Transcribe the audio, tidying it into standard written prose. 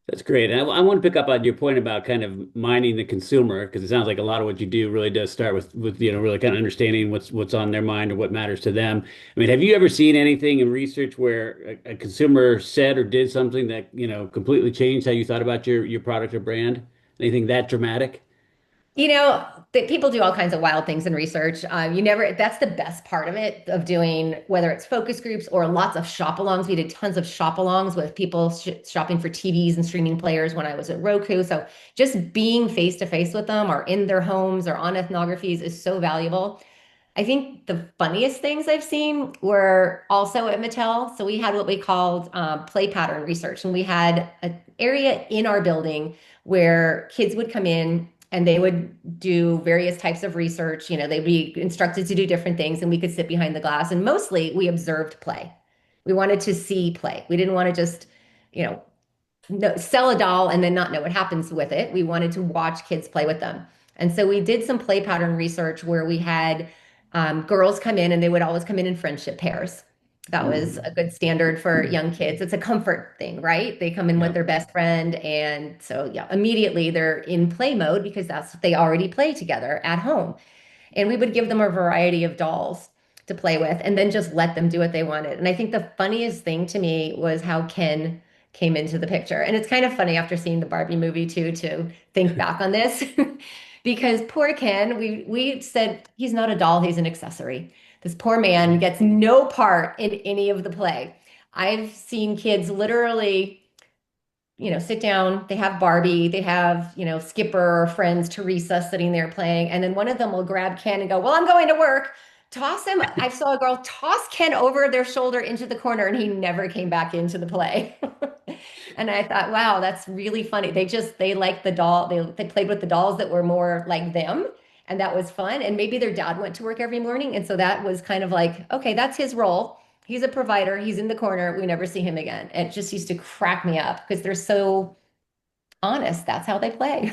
That's great. And I want to pick up on your point about kind of mining the consumer, because it sounds like a lot of what you do really does start with really kind of understanding what's on their mind or what matters to them. I mean, have you ever seen anything in research where a consumer said or did something that, completely changed how you thought about your product or brand? Anything that dramatic? People do all kinds of wild things in research. That's the best part of it, of doing, whether it's focus groups or lots of shop-alongs. We did tons of shop-alongs with people shopping for TVs and streaming players when I was at Roku. So just being face to face with them or in their homes or on ethnographies is so valuable. I think the funniest things I've seen were also at Mattel. So we had what we called play pattern research, and we had an area in our building where kids would come in and they would do various types of research. They'd be instructed to do different things, and we could sit behind the glass. And mostly we observed play. We wanted to see play. We didn't want to just, you know, sell a doll and then not know what happens with it. We wanted to watch kids play with them. And so we did some play pattern research where we had girls come in, and they would always come in friendship pairs. That was Mhm. a good standard for young kids. It's a comfort thing, right? They come in with Yeah. their best friend. And so, yeah, immediately they're in play mode because that's what they already play together at home. And we would give them a variety of dolls to play with and then just let them do what they wanted. And I think the funniest thing to me was how Ken came into the picture. And it's kind of funny after seeing the Barbie movie too to think back on this because poor Ken, we said he's not a doll, he's an accessory. This poor man gets no part in any of the play. I've seen kids literally sit down, they have Barbie, they have, Skipper or friends, Teresa sitting there playing, and then one of them will grab Ken and go, "Well, I'm going to work." Toss him. I saw a girl toss Ken over their shoulder into the corner, and he never came back into the play. And I thought, wow, that's really funny. They liked the doll. They played with the dolls that were more like them, and that was fun. And maybe their dad went to work every morning, and so that was kind of like, okay, that's his role. He's a provider. He's in the corner. We never see him again. It just used to crack me up because they're so honest. That's how they play.